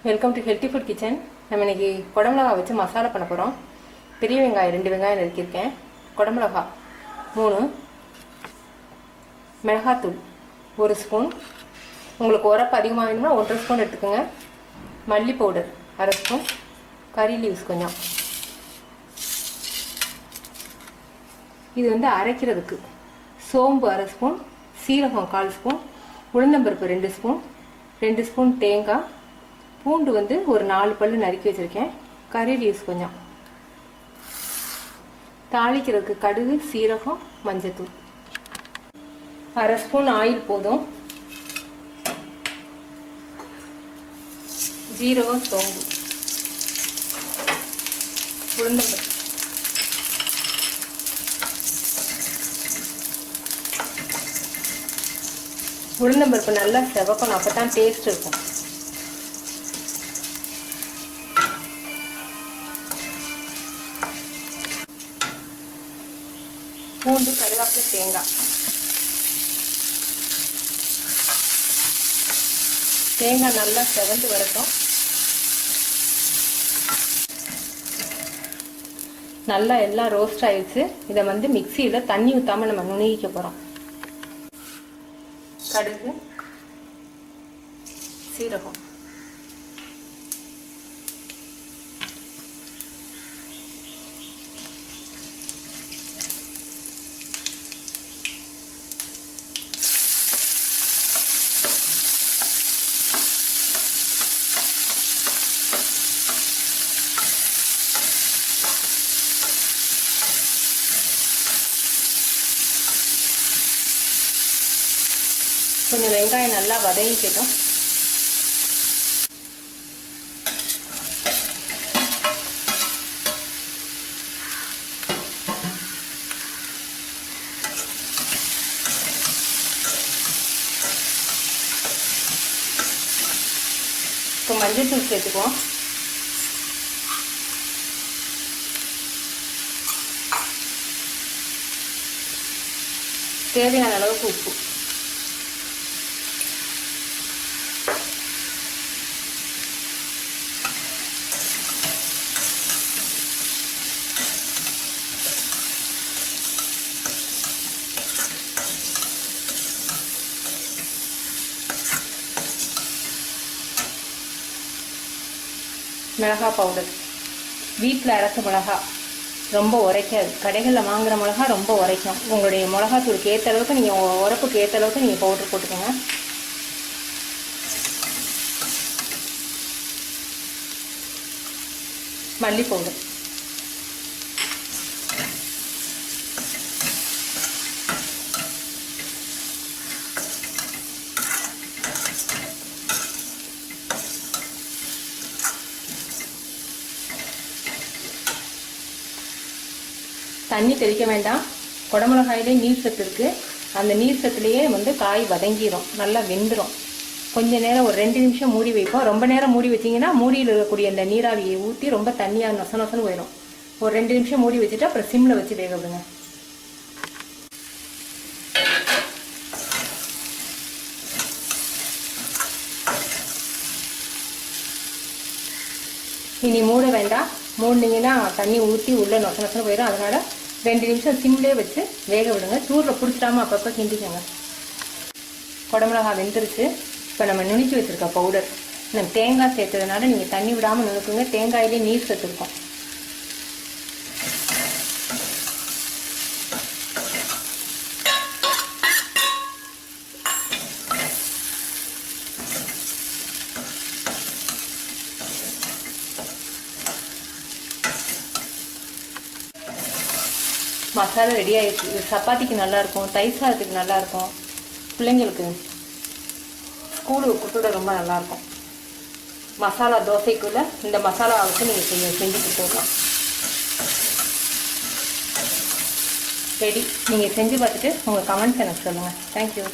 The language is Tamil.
Welcome to healthy food kitchen. நம்ம இன்னைக்கு குடமிளகா வச்சு மசாலா பண்ண போகிறோம். பெரிய வெங்காயம் 2 வெங்காயம் நறுக்கியிருக்கேன், குடமிளகா 3, மிளகாத்தூள் 1 ஸ்பூன், உங்களுக்கு உரப்பு அதிகமாக வேணும்னா 1.5 ஸ்பூன் எடுத்துக்கோங்க, மல்லி பவுடர் 1/2 ஸ்பூன், கறி லீவ்ஸ் கொஞ்சம். இது வந்து அரைக்கிறதுக்கு சோம்பு 1/2 ஸ்பூன், சீரகம் 1/4 ஸ்பூன், உளுந்தம்பருப்பு 2 ஸ்பூன், 2 ஸ்பூன் தேங்காய், பூண்டு வந்து ஒரு 4 பல்லு நறுக்கி வச்சுருக்கேன், கறி லீவ்ஸ் கொஞ்சம். தாளிக்கிறதுக்கு கடுகு, சீரகம், மஞ்சத்தூள். 1/2 ஸ்பூன் ஆயில் போதும். ஜீரகம், சோம்பு, உளுந்தம்பருப்பு, உளுந்தம்பருப்பு நல்லா செவக்கணும், அப்போ தான் டேஸ்ட் இருக்கும். பூண்டு, கருவேப்பிலை, தேங்காய். தேங்காய் நல்லா செவந்து வரட்டும். நல்லா எல்லாம் ரோஸ்ட் ஆயிடுச்சு. இதை வந்து மிக்சியில் தண்ணி ஊற்றாமல் நம்ம நுணுகிக்க போகிறோம். கடுகு, சீரகம், கொஞ்சம் வெங்காயம் நல்லா வதங்கிக்கட்டும். இப்போ மஞ்சள் தூள் சேர்த்துக்குவோம். தேவையான அளவுக்கு உப்பு. மிளகா பவுடர், வீட்டில் அரைச்ச மிளகா, ரொம்ப உரைக்காது. கடைகளில் வாங்குகிற மிளகா ரொம்ப உரைக்கும். உங்களுடைய மிளகாத்தூளுக்கு ஏற்ற அளவுக்கு நீங்கள், உரப்புக்கு ஏற்ற அளவுக்கு நீங்கள் பவுடர் போட்டுக்கோங்க. மல்லி பவுடர், தண்ணி தெளிக்க வேண்டாம். குடமிளகாயிலே நீர் சத்து இருக்குது. அந்த நீர் சத்துலேயே வந்து காய் வதங்கிடும், நல்லா வெந்துடும். கொஞ்ச நேரம் ஒரு 2 நிமிஷம் மூடி வைப்போம். ரொம்ப நேரம் மூடி வச்சிங்கன்னா மூடியில் இருக்கக்கூடிய அந்த நீராவியை ஊற்றி ரொம்ப தண்ணியாக நொச நொசன்னு போயிடும். ஒரு 2 நிமிஷம் மூடி வச்சுட்டு அப்புறம் சிம்மில் வச்சு வேக விடுங்க. இனி மூட வேண்டாம். மூடினீங்கன்னா தண்ணி ஊற்றி உள்ளே நொச நொசன்னு போயிடும். அதனால் 2 நிமிஷம் சிம்லேயே வச்சு வேக விடுங்க. சூரில் பிடிச்சிடாமல் அப்பப்போ கிண்டிக்கோங்க. குடமிளகா வெந்துருச்சு. இப்போ நம்ம நுணுக்கி வச்சுருக்க பவுடர், நம்ம தேங்காய் சேர்த்ததுனால நீங்கள் தண்ணி விடாமல் நுணுக்குங்க. தேங்காயிலே நீர் சத்து இருக்கும். மசாலா ரெடி ஆகிடுச்சு. இது சப்பாத்திக்கு நல்லாயிருக்கும், தயிர் சாதத்துக்கு நல்லாயிருக்கும், பிள்ளைங்களுக்கு ஸ்கூலுக்கு கொடுத்துட ரொம்ப நல்லாயிருக்கும். மசாலா தோசைக்குள்ளே இந்த மசாலா வச்சு நீங்கள் செஞ்சு கொடுத்துடலாம். ரெடி. நீங்கள் செஞ்சு பார்த்துட்டு உங்கள் கமெண்ட்ஸ் எனக்கு சொல்லுங்கள். தேங்க்யூ.